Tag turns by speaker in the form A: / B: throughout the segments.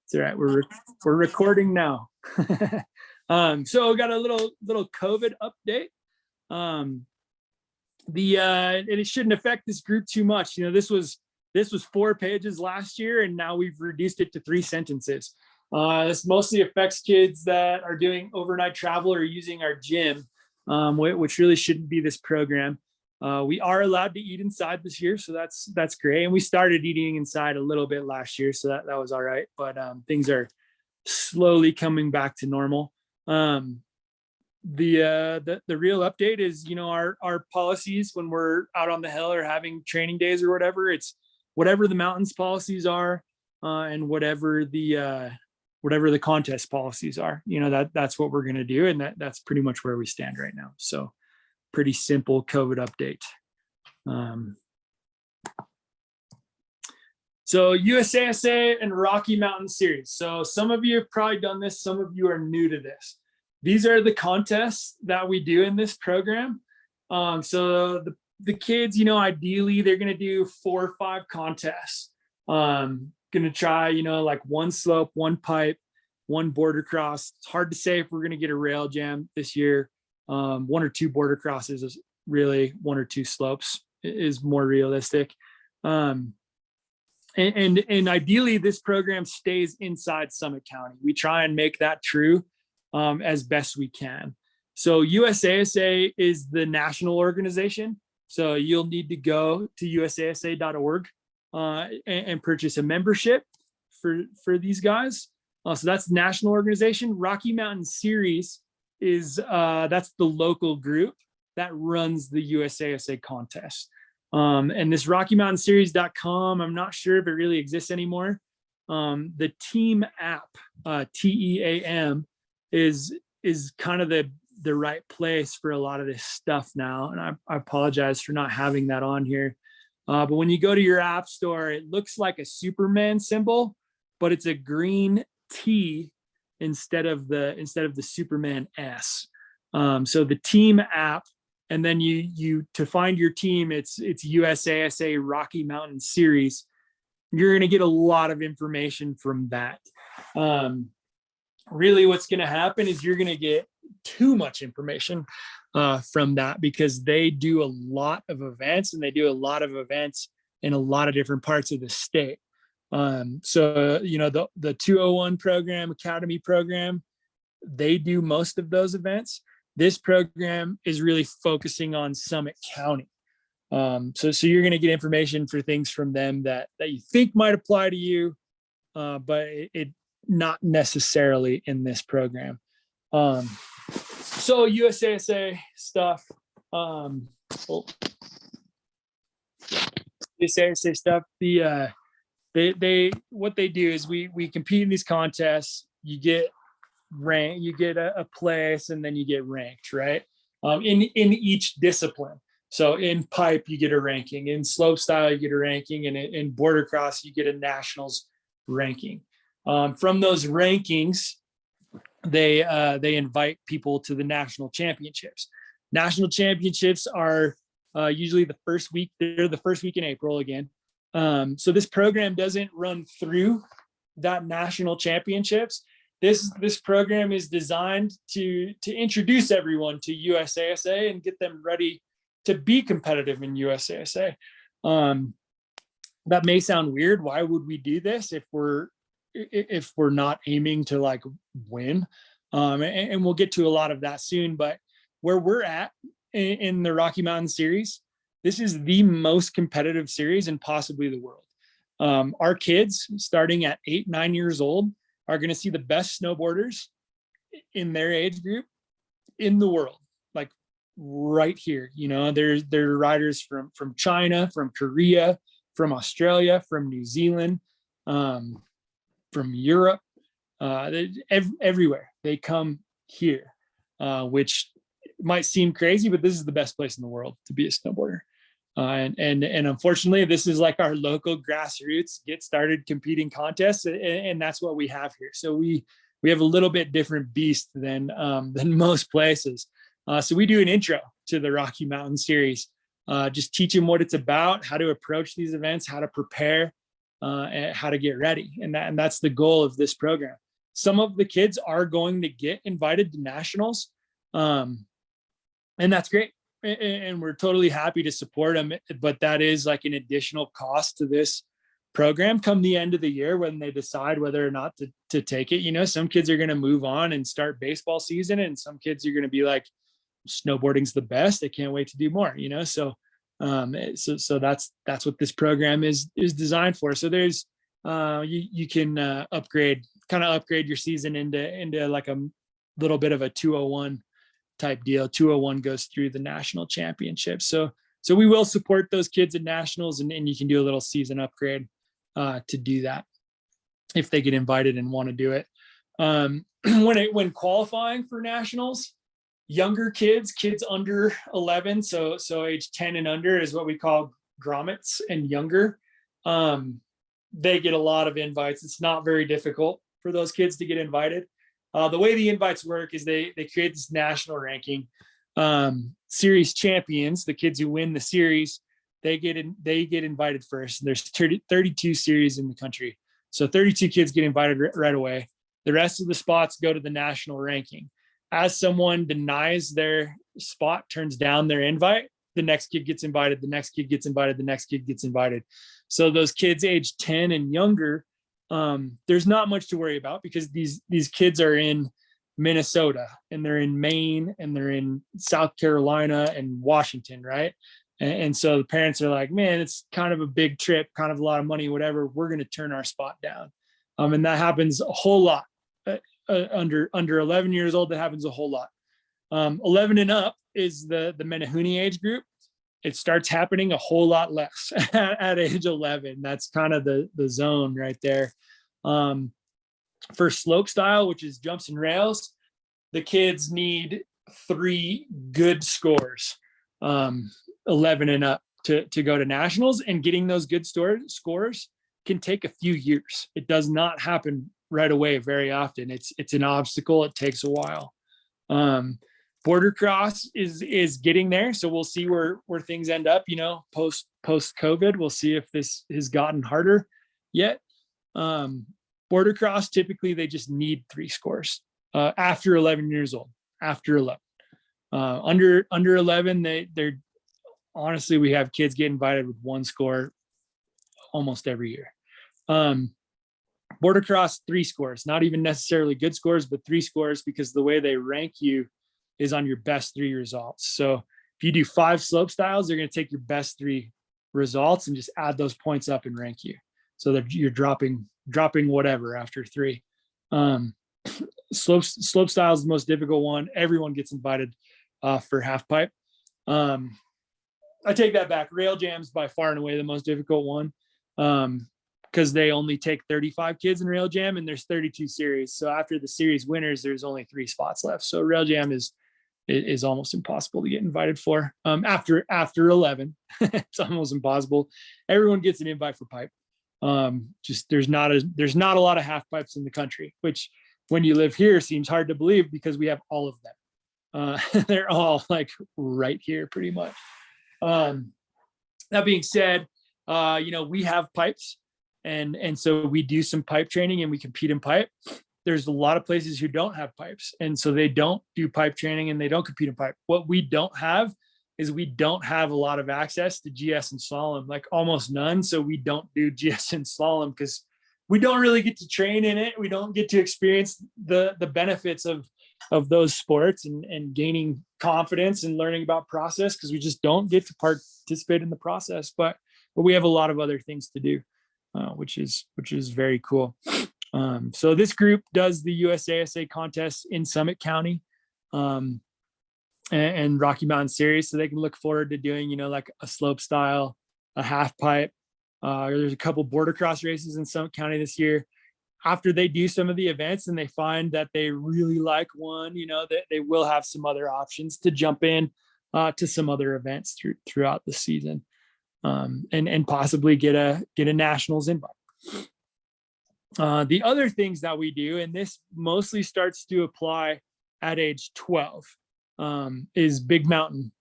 A: It's all right. We're recording now. So got a little COVID update. And it shouldn't affect this group too much. You know, this was 4 pages last year, and now we've reduced it to 3 sentences. This mostly affects kids that are doing overnight travel or using our gym, which really shouldn't be this program. We are allowed to eat inside this year, so that's great. And we started eating inside a little bit last year, so that was all right. But things are slowly coming back to normal. The real update is, you know, our policies when we're out on the hill or having training days or whatever. It's whatever the mountains policies are, and whatever the contest policies are. You know, that's what we're going to do, and that's pretty much where we stand right now. So pretty simple COVID update. So USASA and Rocky Mountain Series. So some of you have probably done this. Some of you are new to this. These are the contests that we do in this program. So the kids, you know, ideally they're going to do 4 or 5 contests. Going to try, you know, like 1 slope, 1 pipe, 1 border cross. It's hard to say if we're going to get a rail jam this year. 1 or 2 border crosses is really 1 or 2 slopes is more realistic. And ideally this program stays inside Summit County. We try and make that true as best we can. So USASA is the national organization. So you'll need to go to usasa.org and purchase a membership for these guys. So that's the national organization. Rocky Mountain Series is that's the local group that runs the USASA contest. And this RockyMountainSeries.com, I'm not sure if it really exists anymore. The team app, TEAM, is kind of the right place for a lot of this stuff now. And I apologize for not having that on here. But when you go to your app store, it looks like a Superman symbol, but it's a green T instead of the Superman S. So the team app, and then you to find your team, it's USASA Rocky Mountain Series. You're going to get a lot of information from that. Really what's going to happen is you're going to get too much information from that, because they do a lot of events, and they do a lot of events in a lot of different parts of the state. So, you know, the 201 program, Academy program, they do most of those events. This program is really focusing on Summit County. So you're going to get information for things from them that you think might apply to you, but it not necessarily in this program. So USASA stuff, USASA stuff, they what they do is we compete in these contests. You get rank, you get a place, and then you get ranked, right? In each discipline. So in pipe you get a ranking, in slope style you get a ranking, and in border cross you get a nationals ranking. From those rankings, they invite people to the national championships. National championships are usually the first week. They're the first week in April again. So this program doesn't run through that national championships. This program is designed to introduce everyone to USASA and get them ready to be competitive in USASA. That may sound weird. Why would we do this if we're not aiming to like win? And we'll get to a lot of that soon. But where we're at in the Rocky Mountain Series, this is the most competitive series in possibly the world. Our kids starting at 8-9 years old are going to see the best snowboarders in their age group in the world, like right here. You know, there are riders from China, from Korea, from Australia, from New Zealand, from Europe, everywhere. They come here, which might seem crazy, but this is the best place in the world to be a snowboarder. And unfortunately, this is like our local grassroots get started competing contests, and that's what we have here. So we have a little bit different beast than most places. So we do an intro to the Rocky Mountain Series, just teach them what it's about, how to approach these events, how to prepare. and how to get ready. And that's the goal of this program. Some of the kids are going to get invited to nationals. And that's great. And we're totally happy to support them. But that is like an additional cost to this program come the end of the year when they decide whether or not to take it. Some kids are going to move on and start baseball season, and some kids are going to be like, snowboarding's the best. I can't wait to do more, so that's what this program is designed for. So there's you can upgrade your season into like a little bit of a 201 type deal. 201 goes through the national championship. So we will support those kids at nationals, and you can do a little season upgrade to do that if they get invited and want to do it. When qualifying for nationals, younger kids under 11, so age 10 and under is what we call grommets and younger. They get a lot of invites. It's not very difficult for those kids to get invited. The way the invites work is they create this national ranking. Series champions, the kids who win the series, they get invited first. There's 32 series in the country, so 32 kids get invited right away. The rest of the spots go to the national ranking. As someone denies their spot, turns down their invite, the next kid gets invited, the next kid gets invited, the next kid gets invited. So those kids age 10 and younger, there's not much to worry about, because these kids are in Minnesota, and they're in Maine, and they're in South Carolina and Washington, right? And so the parents are like, man, it's kind of a big trip, kind of a lot of money, whatever. We're going to turn our spot down. And that happens a whole lot. Under 11 years old, that happens a whole lot. 11 and up is the Menehune age group. It starts happening a whole lot less at age 11. That's kind of the zone right there. For slope style, which is jumps and rails, the kids need 3 good scores, 11 and up to go to nationals. And getting those good scores can take a few years. It does not happen right away very often. It's an obstacle. It takes a while. Border cross is getting there. So we'll see where things end up, post COVID. We'll see if this has gotten harder yet. Border cross, typically they just need 3 scores after 11 years old. After 11, under 11, they're honestly, we have kids get invited with 1 score almost every year. Border cross, 3 scores, not even necessarily good scores, but 3 scores, because the way they rank you is on your best 3 results. So if you do 5 slope styles, they're going to take your best 3 results and just add those points up and rank you. So that you're dropping whatever after 3. Slope style is the most difficult one. Everyone gets invited for half pipe. I take that back. Rail jam's by far and away the most difficult one, because they only take 35 kids in rail jam, and there's 32 series. So after the series winners, there's only 3 spots left. So rail jam is almost impossible to get invited for. After 11, it's almost impossible. Everyone gets an invite for pipe. Just there's not a lot of half pipes in the country, which when you live here seems hard to believe, because we have all of them. They're all like right here pretty much. That being said, we have pipes, and so we do some pipe training and we compete in pipe. There's a lot of places who don't have pipes, and so they don't do pipe training and they don't compete in pipe. What we don't have is we don't have a lot of access to GS and slalom, like almost none. So we don't do GS and slalom because we don't really get to train in it. We don't get to experience the benefits of those sports and gaining confidence and learning about process, because we just don't get to participate in the process. But we have a lot of other things to do, which is very cool. So this group does the USASA contest in Summit County and Rocky Mountain Series, so they can look forward to doing, like a slope style, a half pipe. There's a couple border cross races in Summit County this year. After they do some of the events and they find that they really like one, that they will have some other options to jump in to some other events throughout the season, and possibly get a nationals invite. The other things that we do, and this mostly starts to apply at age 12, is big mountain.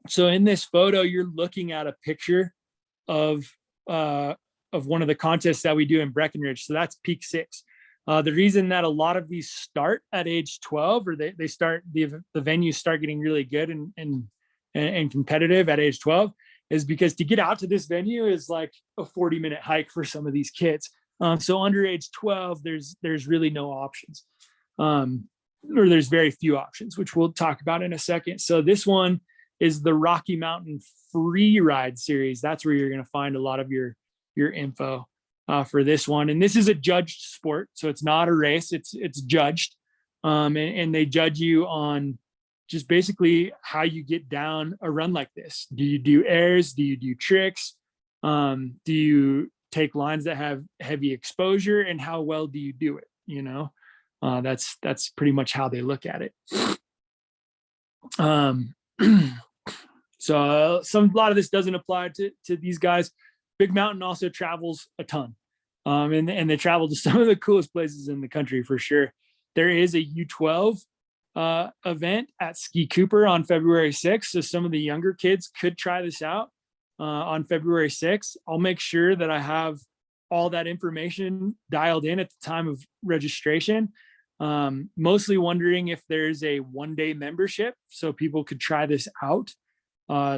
A: So in this photo, you're looking at a picture of a one of the contests that we do in Breckenridge. So that's peak 6. The reason that a lot of these start at age 12, or they start, the venues start getting really good and competitive at age 12, is because to get out to this venue is like a 40-minute hike for some of these kids. So under age 12, there's really no options, or there's very few options, which we'll talk about in a second. So this one is the Rocky Mountain Free Ride Series. That's where you're going to find a lot of your info for this one. And this is a judged sport, so it's not a race. It's judged, and they judge you on just basically how you get down a run like this. Do you do airs? Do you do tricks? Do you take lines that have heavy exposure, and how well do you do it? You know, that's pretty much how they look at it. So a lot of this doesn't apply to these guys. Big Mountain also travels a ton, and they travel to some of the coolest places in the country for sure. There is a U12 event at Ski Cooper on February 6th. So some of the younger kids could try this out on February 6th. I'll make sure that I have all that information dialed in at the time of registration. Mostly wondering if there's a 1-day membership so people could try this out.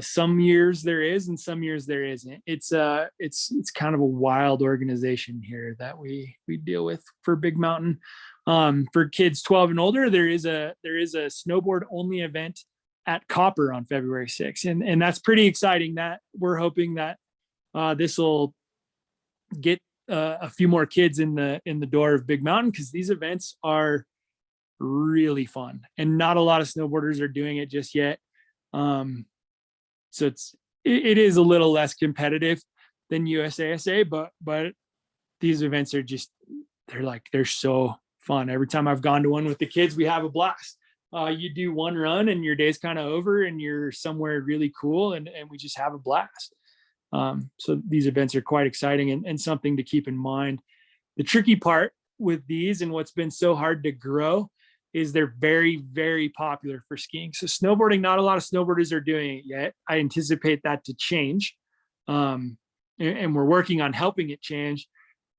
A: Some years there is, and some years there isn't. It's kind of a wild organization here that we deal with for Big Mountain. For kids 12 and older, there is a snowboard only event at Copper on February 6th. And that's pretty exciting. That we're hoping that this will get a few more kids in the door of Big Mountain, because these events are really fun and not a lot of snowboarders are doing it just yet. So it is a little less competitive than USASA, but these events are they're so fun. Every time I've gone to one with the kids, we have a blast. You do one run and your day's kind of over and you're somewhere really cool, and we just have a blast. So these events are quite exciting and something to keep in mind. The tricky part with these, and what's been so hard to grow, is they're very, very popular for skiing. So snowboarding, not a lot of snowboarders are doing it yet. I anticipate that to change. And we're working on helping it change.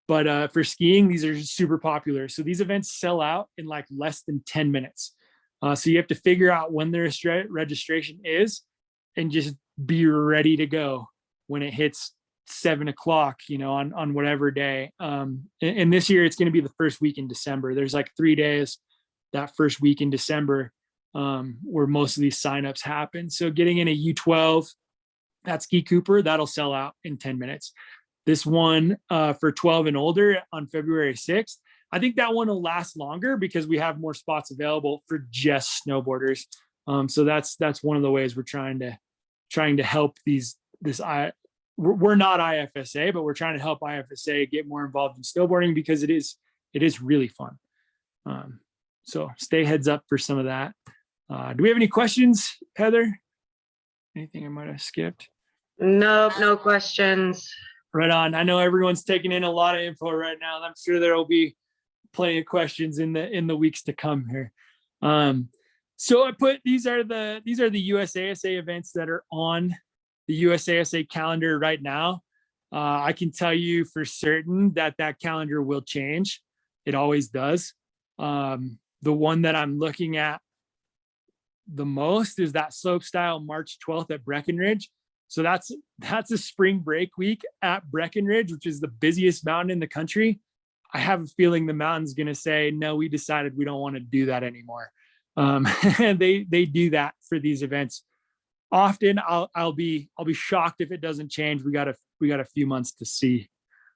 A: But for skiing, these are super popular. So these events sell out in like less than 10 minutes. So you have to figure out when their registration is and just be ready to go when it hits 7 o'clock, on whatever day. And this year it's going to be the first week in December. There's like 3 days that first week in December where most of these signups happen. So getting in a U12 at Ski Cooper, that'll sell out in 10 minutes. This one for 12 and older on February 6th, I think that one will last longer because we have more spots available for just snowboarders. So that's one of the ways we're trying to help we're not IFSA, but we're trying to help IFSA get more involved in snowboarding because it is really fun. So stay heads up for some of that. Do we have any questions, Heather? Anything I might have skipped?
B: Nope, no questions.
A: Right on. I know everyone's taking in a lot of info right now. I'm sure there will be plenty of questions in the weeks to come here. So I put these are the USASA events that are on the USASA calendar right now. I can tell you for certain that calendar will change. It always does. The one that I'm looking at the most is that slopestyle March 12th at Breckenridge. So that's a spring break week at Breckenridge, which is the busiest mountain in the country. I have a feeling the mountain's going to say, no, we decided we don't want to do that anymore. And they do that for these events. Often I'll be shocked if it doesn't change. We got a few months to see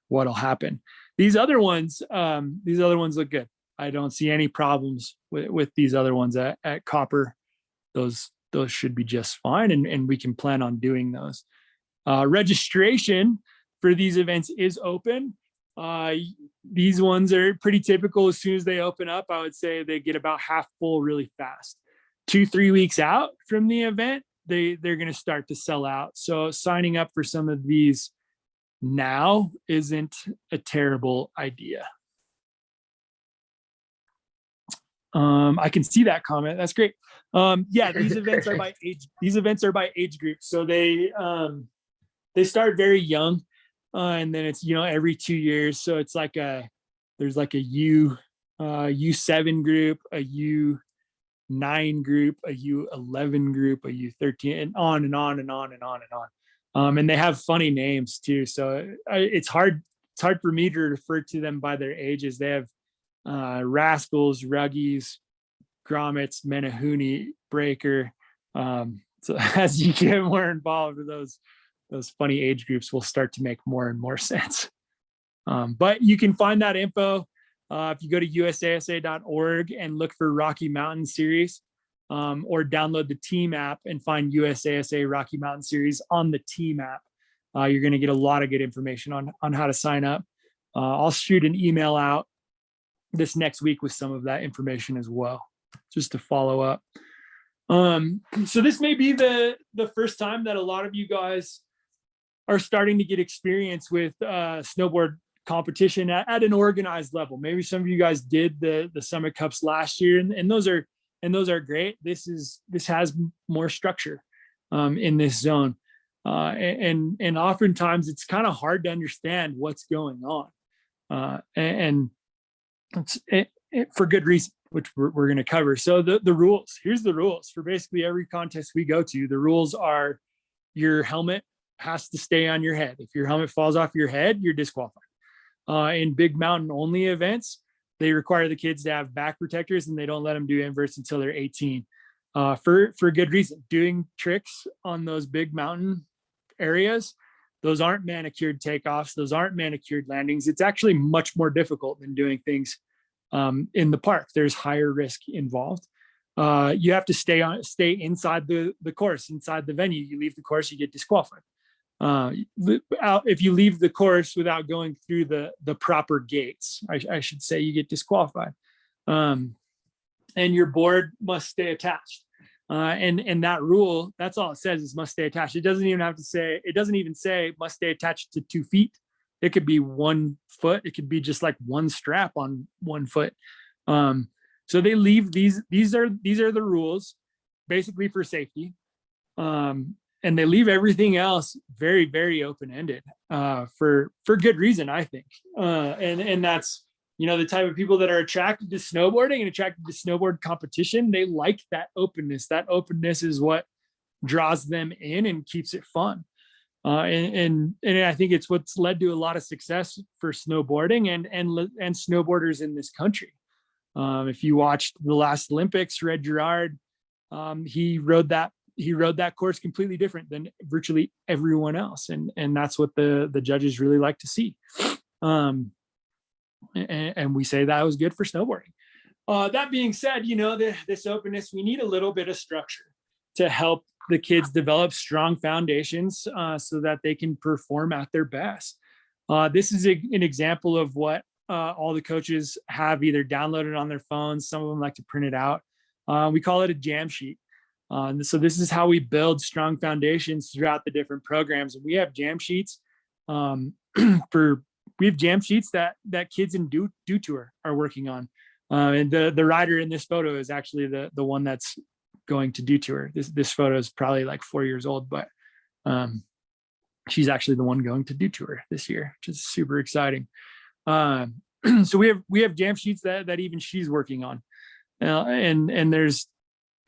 A: what'll happen. These other ones look good. I don't see any problems with these other ones at Copper. Those should be just fine, and we can plan on doing those. Registration for these events is open. These ones are pretty typical. As soon as they open up, I would say they get about half full really fast. 2-3 weeks out from the event, they're going to start to sell out. So signing up for some of these now isn't a terrible idea. I can see that comment. That's great. Yeah, these events are by age. These events are by age group. So they start very young. and then it's, every 2 years. So it's like there's like a U7 group, a U9 group, a U11 group, a U13, and on and on and on and on and on. And they have funny names too. So it's hard for me to refer to them by their ages. They have Rascals, Ruggies, Grommets, Menahuni, Breaker. So as you get more involved with those funny age groups, will start to make more and more sense. But you can find that info if you go to usasa.org and look for Rocky Mountain Series, or download the team app and find USASA Rocky Mountain Series on the team app. You're going to get a lot of good information on how to sign up. I'll shoot an email out this next week with some of that information as well, just to follow up. So this may be the first time that a lot of you guys are starting to get experience with snowboard competition at an organized level. Maybe some of you guys did the Summit Cups last year, and those are great. This has more structure in this zone, and oftentimes it's kind of hard to understand what's going on, and it's for good reason, which we're going to cover. So the rules, here's the rules for basically every contest we go to. The rules are: your helmet has to stay on your head. If your helmet falls off your head, you're disqualified. In big mountain only events, they require the kids to have back protectors, and they don't let them do inverts until they're 18, for good reason. Doing tricks on those big mountain areas, those aren't manicured takeoffs, those aren't manicured landings. It's actually much more difficult than doing things in the park. There's higher risk involved. You have to stay inside the course, inside the venue. You leave the course, you get disqualified. If you leave the course without going through the proper gates, I should say, you get disqualified. And your board must stay attached. And that rule, that's all it says, is must stay attached. It doesn't even say must stay attached to 2 feet. It could be 1 foot. It could be just like one strap on 1 foot. So they leave these are the rules basically for safety. And they leave everything else very, very open-ended, for good reason, I think. And that's, the type of people that are attracted to snowboarding and attracted to snowboard competition. They like that openness. That openness is what draws them in and keeps it fun. And I think it's what's led to a lot of success for snowboarding and snowboarders in this country. If you watched the last Olympics, Red Gerard, he rode that course completely different than virtually everyone else. And that's what the judges really like to see. And we say that was good for snowboarding. That being said, this openness, we need a little bit of structure to help the kids develop strong foundations, so that they can perform at their best. This is an example of what all the coaches have either downloaded on their phones. Some of them like to print it out. We call it a jam sheet. So this is how we build strong foundations throughout the different programs. And we have jam sheets that kids in Do Tour are working on. And the rider in this photo is actually the one that's going to Do Tour. This photo is probably like 4 years old, but she's actually the one going to Do Tour this year, which is super exciting. So we have jam sheets that even she's working on, and there's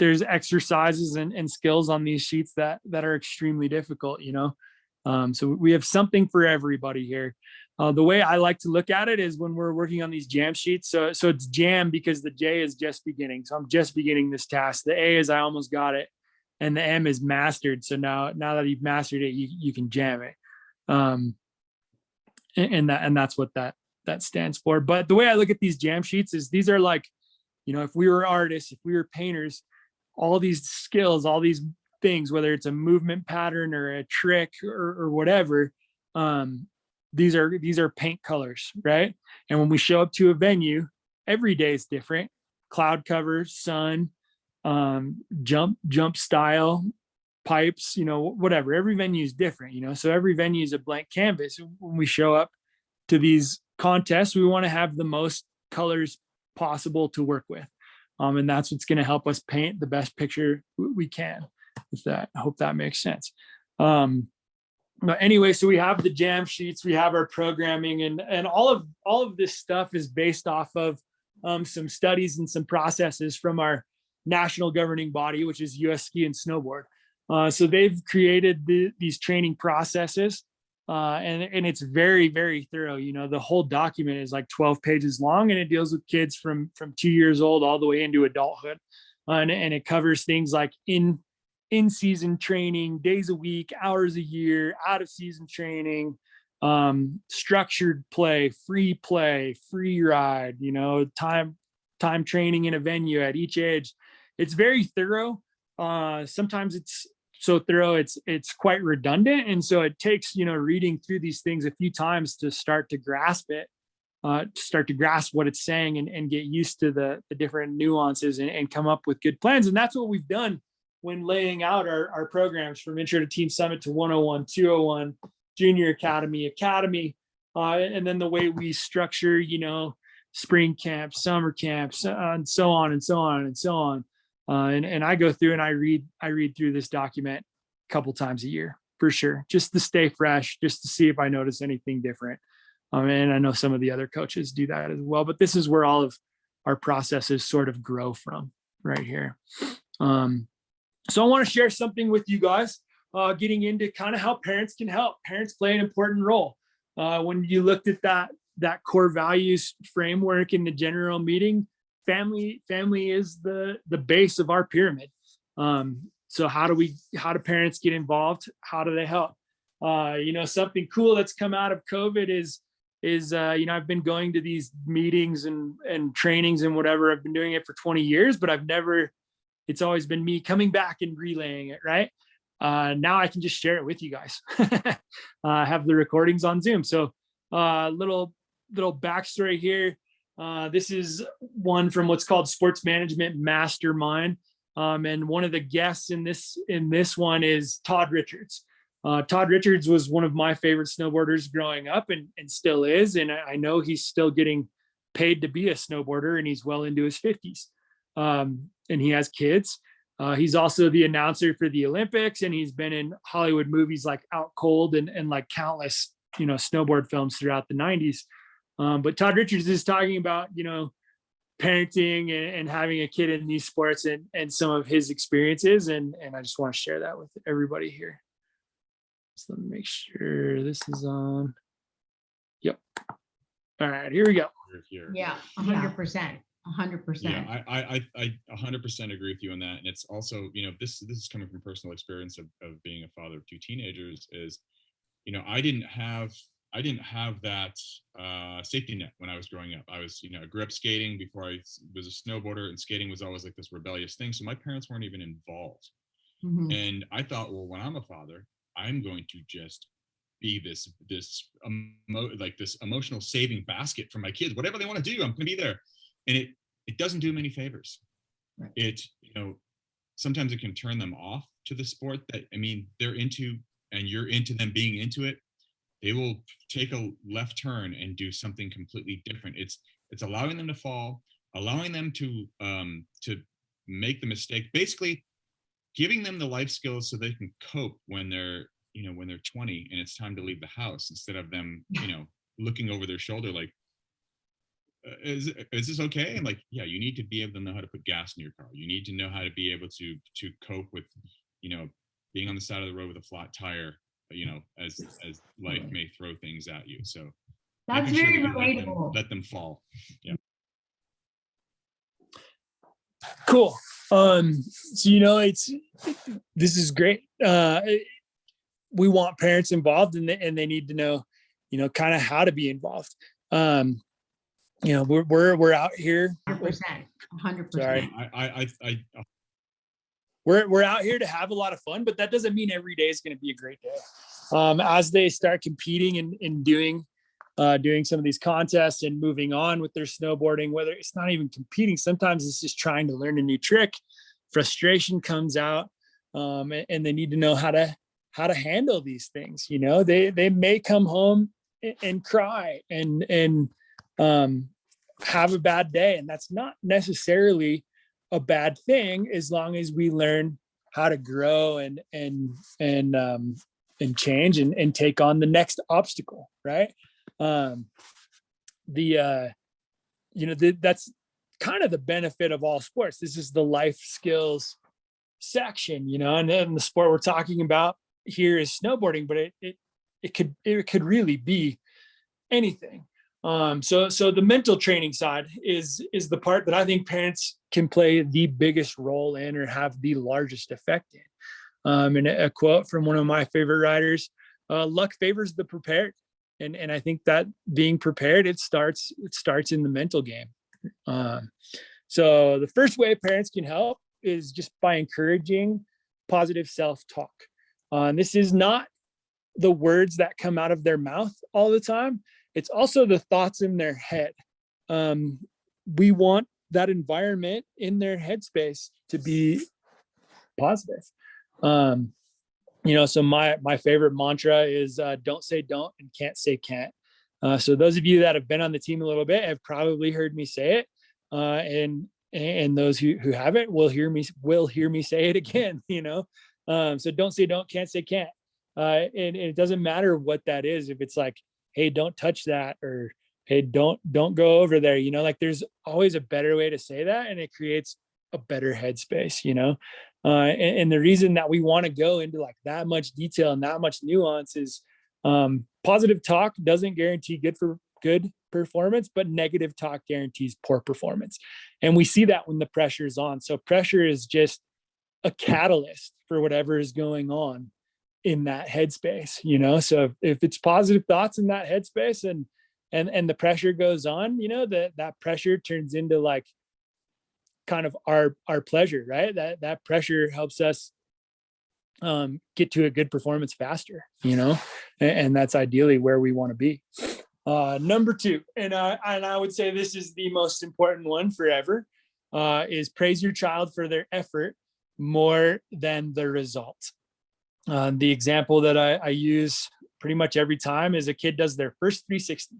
A: exercises and skills on these sheets that are extremely difficult, so we have something for everybody here. The way I like to look at it is when we're working on these jam sheets. So it's jam because the J is just beginning. So I'm just beginning this task. The A is I almost got it, and the M is mastered. So now that you've mastered it, you can jam it. And that's what that stands for. But the way I look at these jam sheets is these are like, if we were artists, if we were painters, all these skills, all these things, whether it's a movement pattern or a trick or whatever, these are paint colors, right? And when we show up to a venue, every day is different. Cloud cover, sun, jump style, pipes, whatever. Every venue is different, so every venue is a blank canvas. When we show up to these contests, we want to have the most colors possible to work with. And that's what's going to help us paint the best picture we can. I hope that makes sense. But anyway, so we have the jam sheets, we have our programming, and all of this stuff is based off of some studies and some processes from our national governing body, which is US Ski and Snowboard. So they've created these training processes, and it's very, very thorough. You know, the whole document is like 12 pages long, and it deals with kids from 2 years old all the way into adulthood. And it covers things like in-season training, days a week, hours a year, out of season training, structured play, free ride, you know, time training in a venue at each age. It's very thorough. Sometimes it's so thorough, it's quite redundant. And so it takes, you know, reading through these things a few times to start to grasp it, start to grasp what it's saying, and get used to the different nuances, and come up with good plans. And that's what we've done when laying out our programs from Intro to Team Summit to 101, 201, Junior Academy, and then the way we structure, you know, spring camps, summer camps, and so on and so on and so on. And I go through and I read through this document a couple times a year for sure, just to stay fresh, just to see if I notice anything different. And I know some of the other coaches do that as well, but this is where all of our processes sort of grow from right here. So I want to share something with you guys, getting into kind of how parents can help. Parents play an important role. When you looked at that core values framework in the general meeting, family is the base of our pyramid. So how do parents get involved? How do they help? You know, something cool that's come out of COVID is you know, I've been going to these meetings and trainings and whatever. I've been doing it for 20 years, but it's always been me coming back and relaying it, right? Now I can just share it with you guys. I have the recordings on Zoom. So little backstory here. This is one from what's called Sports Management Mastermind. And one of the guests in this one is Todd Richards. Todd Richards was one of my favorite snowboarders growing up, and still is. And I know he's still getting paid to be a snowboarder, and he's well into his 50s. And he has kids. He's also the announcer for the Olympics, and he's been in Hollywood movies like Out Cold and like countless, you know, snowboard films throughout the 90s. But Todd Richards is talking about, you know, parenting and having a kid in these sports and some of his experiences. And I just want to share that with everybody here. So let me make sure this is on. Yep. All right, here we go.
C: Yeah, 100%. 100%.
D: Yeah, I 100% agree with you on that. And it's also, you know, this is coming from personal experience of being a father of two teenagers. Is, you know, I didn't have that safety net when I was growing up. I grew up skating before I was a snowboarder, and skating was always like this rebellious thing. So my parents weren't even involved. Mm-hmm. And I thought, well, when I'm a father, I'm going to just be this emotional saving basket for my kids. Whatever they want to do, I'm going to be there. And it doesn't do them any favors. Right. It, you know, sometimes it can turn them off to the sport that, I mean, they're into, and you're into them being into it. They will take a left turn and do something completely different. It's allowing them to fall, allowing them to make the mistake, basically giving them the life skills so they can cope when they're 20 and it's time to leave the house, instead of them, you know, looking over their shoulder like, is this okay? And like, yeah, you need to be able to know how to put gas in your car. You need to know how to be able to cope with, you know, being on the side of the road with a flat tire, you know, as life may throw things at you. So
C: that's very relatable.
D: Let them fall. Yeah.
A: Cool. So, you know, this is great. We want parents involved, and they need to know, you know, kind of how to be involved. You know, we're out here.
C: 100%. 100%.
A: Sorry.
D: I
A: We're out here to have a lot of fun, but that doesn't mean every day is going to be a great day. As they start competing and doing some of these contests and moving on with their snowboarding, whether it's not even competing, sometimes it's just trying to learn a new trick. Frustration comes out, and they need to know how to handle these things. You know, they may come home and cry and have a bad day, and that's not necessarily a bad thing, as long as we learn how to grow and and change and take on the next obstacle. Right. That's kind of the benefit of all sports. This is the life skills section, and then the sport we're talking about here is snowboarding, but it could really be anything. So the mental training side is the part that I think parents can play the biggest role in or have the largest effect in. And a quote from one of my favorite writers, luck favors the prepared. And I think that being prepared, it starts in the mental game. So the first way parents can help is just by encouraging positive self-talk. This is not the words that come out of their mouth all the time. It's also the thoughts in their head. We want that environment in their headspace to be positive. So my favorite mantra is don't say don't and can't say can't. So those of you that have been on the team a little bit have probably heard me say it. And those who haven't will hear me say it again, so don't say don't, can't say can't. And it doesn't matter what that is. If it's like, hey, don't touch that, or hey, don't go over there, there's always a better way to say that, and it creates a better headspace, and the reason that we want to go into like that much detail and that much nuance is positive talk doesn't guarantee good performance, but negative talk guarantees poor performance. And we see that when the pressure is on. So pressure is just a catalyst for whatever is going on in that headspace, so if it's positive thoughts in that headspace and the pressure goes on, that pressure turns into like kind of our pleasure, right? That pressure helps us get to a good performance faster, and that's ideally where we want to be. Number 2, and I would say this is the most important one forever, is praise your child for their effort more than the result. The example that I use pretty much every time is a kid does their first 360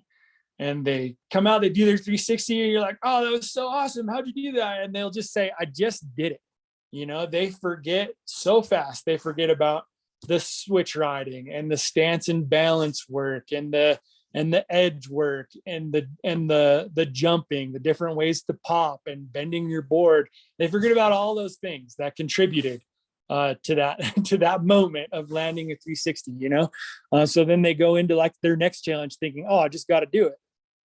A: and they come out, they do their 360 and you're like, oh, that was so awesome. How'd you do that? And they'll just say, I just did it. They forget so fast. They forget about the switch riding and the stance and balance work and the edge work and the jumping, the different ways to pop and bending your board. They forget about all those things that contributed to that moment of landing a 360, so then they go into like their next challenge thinking, oh, I just got to do it.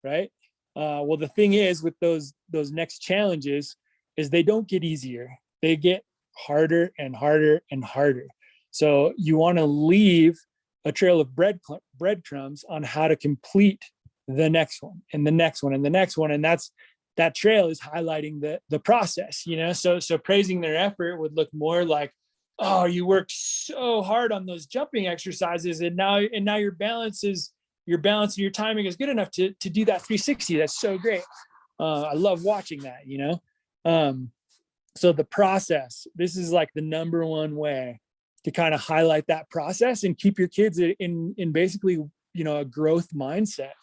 A: Right. Well, the thing is with those next challenges is they don't get easier. They get harder and harder and harder. So you want to leave a trail of breadcrumbs on how to complete the next one and the next one and the next one. And that trail is highlighting the process, so praising their effort would look more like, oh, you worked so hard on those jumping exercises, and now your balance and your timing is good enough to do that 360. That's so great. I love watching that, so the process, this is like the number one way to kind of highlight that process and keep your kids in basically, a growth mindset.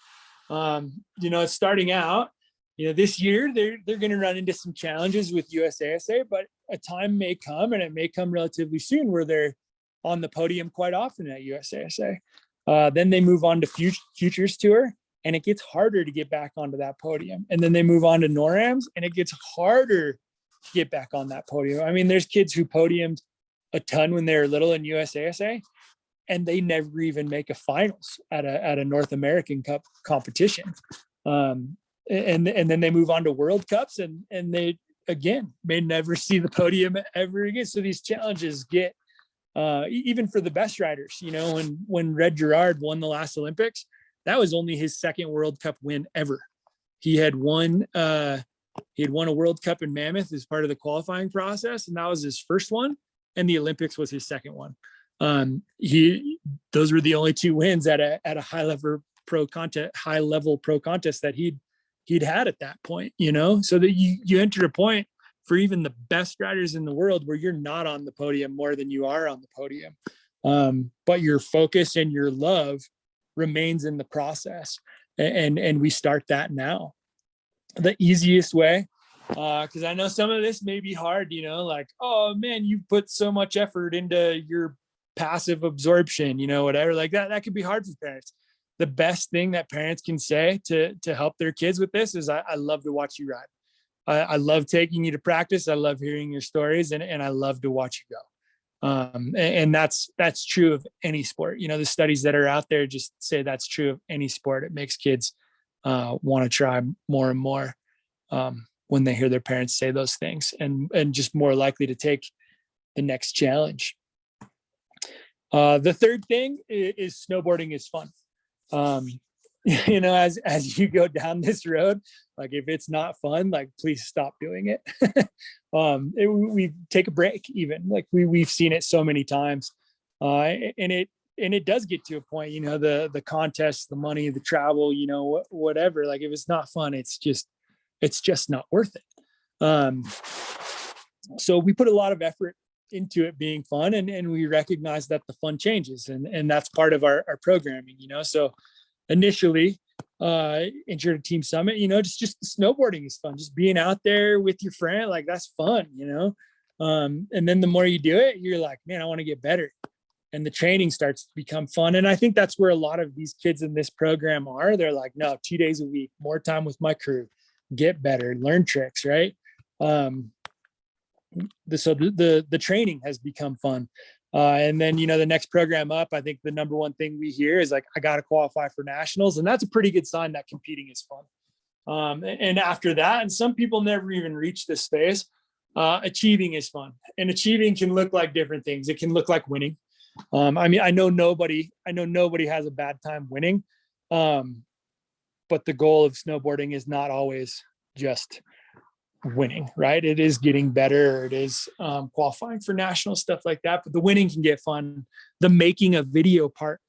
A: Starting out, this year they're going to run into some challenges with USASA, but a time may come, and it may come relatively soon, where they're on the podium quite often at USASA. Then they move on to Futures Tour, and it gets harder to get back onto that podium. And then they move on to NORAMs, and it gets harder to get back on that podium. I mean, there's kids who podiumed a ton when they were little in USASA, and they never even make a finals at a North American Cup competition. And then they move on to World Cups, and they again may never see the podium ever again. So these challenges get even for the best riders. When Red Gerard won the last Olympics, that was only his second World Cup win ever. He had won a World Cup in Mammoth as part of the qualifying process, and that was his first one. And the Olympics was his second one. Those were the only 2 wins at a high level pro contest that he'd had at that point, so that you enter a point for even the best riders in the world where you're not on the podium more than you are on the podium. But your focus and your love remains in the process. And we start that now. The easiest way, because I know some of this may be hard, like, oh man, you put so much effort into your passive absorption, whatever like that. That could be hard for parents. The best thing that parents can say to help their kids with this is, I love to watch you ride. I love taking you to practice. I love hearing your stories, and I love to watch you go. And that's true of any sport. The studies that are out there just say that's true of any sport. It makes kids want to try more and more when they hear their parents say those things, and just more likely to take the next challenge. The third thing is snowboarding is fun. As you go down this road, like if it's not fun, like please stop doing it. We take a break, even like we've seen it so many times. And it does get to a point, the contest, the money, the travel, whatever, like if it's not fun, it's just not worth it. So we put a lot of effort into it being fun, and we recognize that the fun changes, and that's part of our programming, so initially intro to team summit, just snowboarding is fun, just being out there with your friend, like that's fun, and then the more you do it, you're like, man, I want to get better, and the training starts to become fun. And I think that's where a lot of these kids in this program are. They're like, no, 2 days a week, more time with my crew, get better, learn tricks, right? So the training has become fun. And then, the next program up, I think the number one thing we hear is like, I got to qualify for nationals. And that's a pretty good sign that competing is fun. And after that, and some people never even reach this phase, achieving is fun. And achieving can look like different things. It can look like winning. I know nobody has a bad time winning. But the goal of snowboarding is not always just winning, right? It is getting better. It is qualifying for national stuff like that, but the winning can get fun. The making a video part,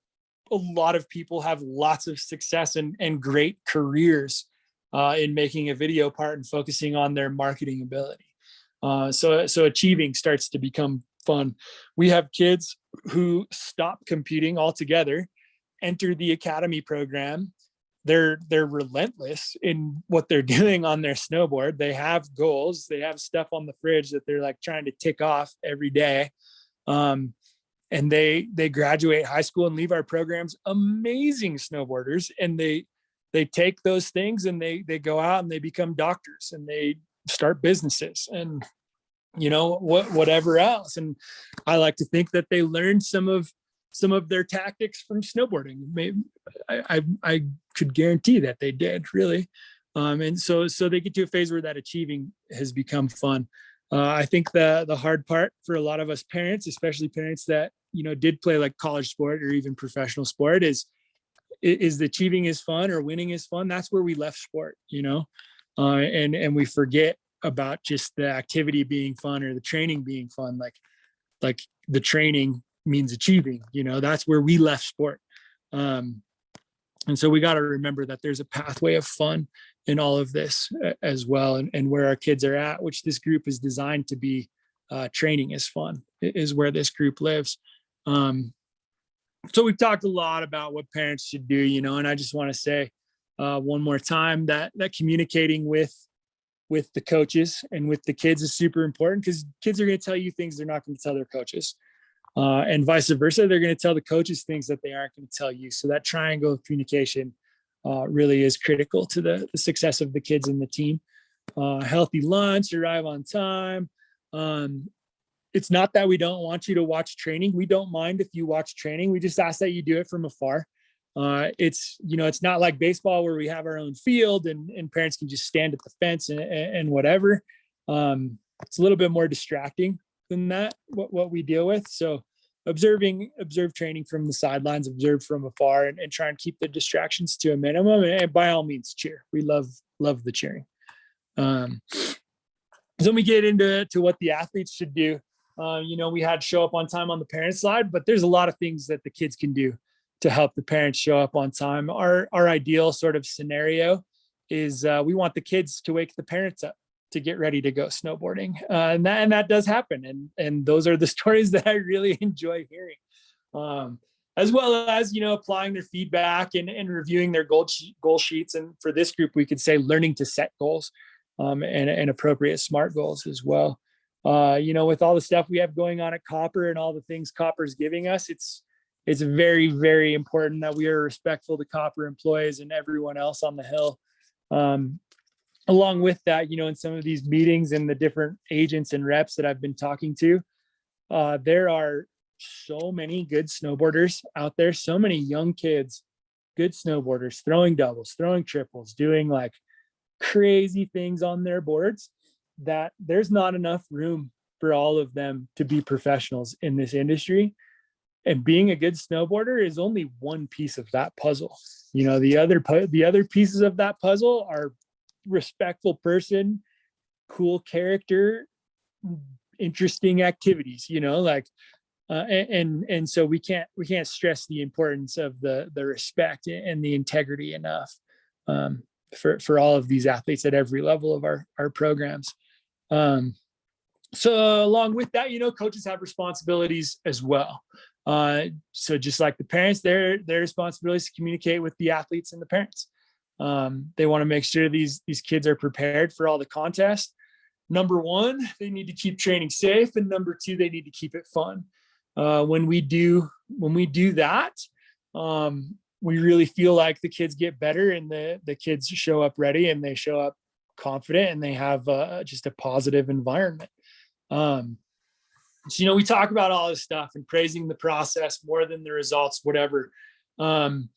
A: a lot of people have lots of success and great careers in making a video part and focusing on their marketing ability. So achieving starts to become fun. We have kids who stop competing altogether, enter the academy program. They're relentless in what they're doing on their snowboard. They have goals. They have stuff on the fridge that they're like trying to tick off every day. And they graduate high school and leave our programs amazing snowboarders. And they take those things and they go out and they become doctors and they start businesses and whatever else. And I like to think that they learned some of their tactics from snowboarding. Maybe I could guarantee that they did, really. And so they get to a phase where that achieving has become fun. I think the hard part for a lot of us parents, especially parents that, did play like college sport or even professional sport, is the achieving is fun or winning is fun. That's where we left sport, and we forget about just the activity being fun or the training being fun. Like the training means achieving, that's where we left sport. And so we got to remember that there's a pathway of fun in all of this as well. And where our kids are at, which this group is designed to be, training is fun, is where this group lives. So we've talked a lot about what parents should do, and I just want to say one more time that communicating with the coaches and with the kids is super important, because kids are going to tell you things they're not going to tell their coaches. And vice versa, they're going to tell the coaches things that they aren't going to tell you. So that triangle of communication really is critical to the success of the kids and the team. Healthy lunch, arrive on time. It's not that we don't want you to watch training. We don't mind if you watch training. We just ask that you do it from afar. It's not like baseball where we have our own field and parents can just stand at the fence and whatever. It's a little bit more distracting than that, what we deal with. So observe training from the sidelines, observe from afar, and try and keep the distractions to a minimum. And by all means, cheer. We love the cheering. So when we get into what the athletes should do, we had show up on time on the parent side, but there's a lot of things that the kids can do to help the parents show up on time. Our ideal sort of scenario is we want the kids to wake the parents up to get ready to go snowboarding. And that does happen. And those are the stories that I really enjoy hearing. As well as, applying their feedback and reviewing their goal sheets. And for this group, we could say learning to set goals and appropriate SMART goals as well. With all the stuff we have going on at Copper and all the things Copper's giving us, it's very, very important that we are respectful to Copper employees and everyone else on the Hill. Along with that, in some of these meetings and the different agents and reps that I've been talking to, there are so many good snowboarders out there, so many young kids, good snowboarders, throwing doubles, throwing triples, doing like crazy things on their boards, that there's not enough room for all of them to be professionals in this industry. And being a good snowboarder is only one piece of that puzzle. The other pieces of that puzzle are respectful person, cool character, interesting activities, and so we can't stress the importance of the respect and the integrity enough for all of these athletes at every level of our programs. So along with that, coaches have responsibilities as well. So just like the parents, their responsibility is to communicate with the athletes and the parents. They want to make sure these kids are prepared for all the contests. Number one, they need to keep training safe, and number two, they need to keep it fun. When we do that, we really feel like the kids get better, and the kids show up ready, and they show up confident, and they have just a positive environment. So, we talk about all this stuff and praising the process more than the results, whatever. And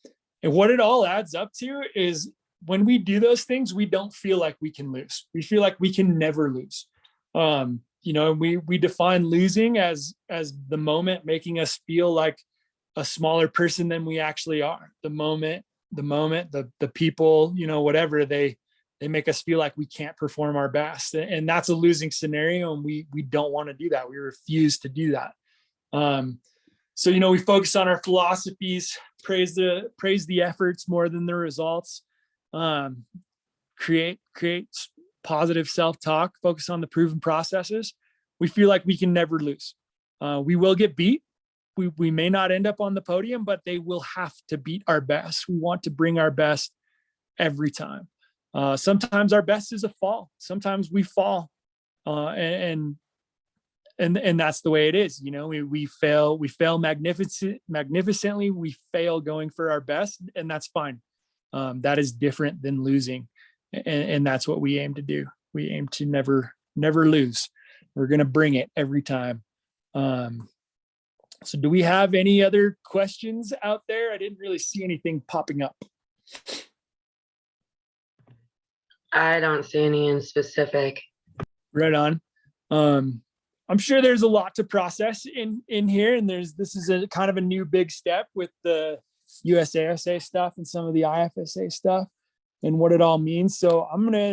A: what it all adds up to is when we do those things, we don't feel like we can lose. We feel like we can never lose. We define losing as the moment making us feel like a smaller person than we actually are. The people, whatever, they make us feel like we can't perform our best. And that's a losing scenario. And we don't want to do that. We refuse to do that. So, we focus on our philosophies, praise the efforts more than the results, create positive self-talk, focus on the proven processes. We feel like we can never lose. We will get beat. We may not end up on the podium, but they will have to beat our best. We want to bring our best every time. Sometimes our best is a fall. Sometimes we fall, and that's the way it is. We fail magnificently. We fail going for our best, and that's fine. That is different than losing, and that's what we aim to do. We aim to never lose. We're going to bring it every time. So do we have any other questions out there? I didn't really see anything popping up.
B: I don't see any in specific.
A: Right on. I'm sure there's a lot to process in here, and this is a kind of a new big step with the USASA stuff and some of the IFSA stuff and what it all means. So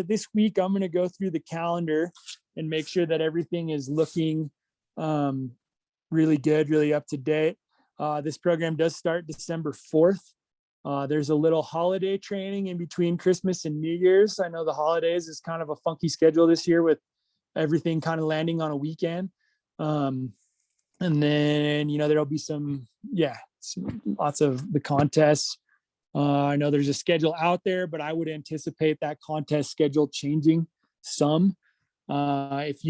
A: this week I'm gonna go through the calendar and make sure that everything is looking really good, really up to date. This program does start December 4th. There's a little holiday training in between Christmas and New Year's. I know the holidays is kind of a funky schedule this year with everything kind of landing on a weekend. And then, there'll be lots of the contests. I know there's a schedule out there, but I would anticipate that contest schedule changing some. If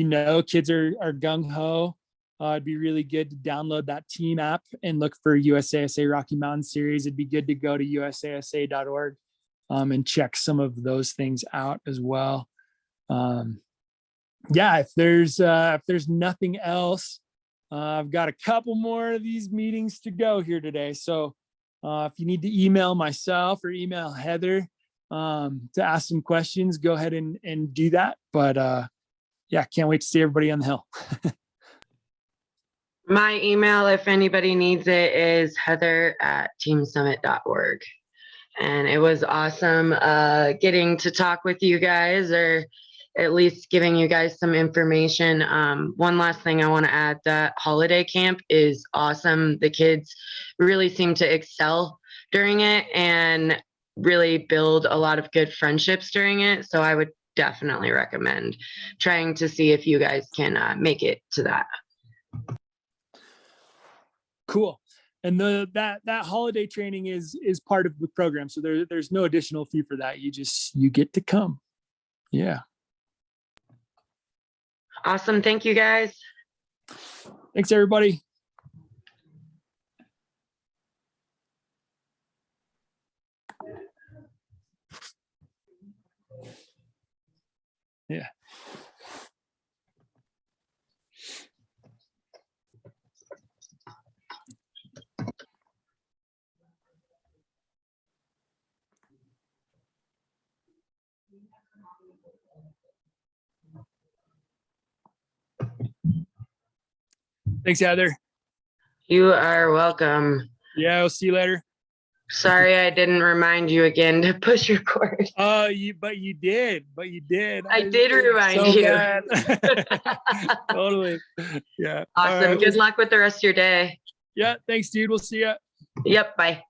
A: kids are gung-ho, it'd be really good to download that team app and look for USASA Rocky Mountain Series. It'd be good to go to usasa.org and check some of those things out as well. If there's nothing else, I've got a couple more of these meetings to go here today. So if you need to email myself or email Heather to ask some questions, go ahead and do that. But can't wait to see everybody on the hill.
B: My email, if anybody needs it, is heather@teamsummit.org. And it was awesome getting to talk with you guys, or at least giving you guys some information. One last thing I want to add, that holiday camp is awesome. The kids really seem to excel during it and really build a lot of good friendships during it. So I would definitely recommend trying to see if you guys can make it to that.
A: Cool. And that holiday training is part of the program. So there's no additional fee for that. You get to come. Yeah.
B: Awesome. Thank you guys.
A: Thanks, everybody. Yeah. Thanks, Heather.
B: You are welcome.
A: Yeah, I'll see you later.
B: Sorry I didn't remind you again to push record.
A: But you did.
B: I did remind
A: so
B: you.
A: Bad. Totally. Yeah.
B: Awesome.
A: All right,
B: Good luck with the rest of your day.
A: Yeah. Thanks, dude. We'll see ya.
B: Yep. Bye.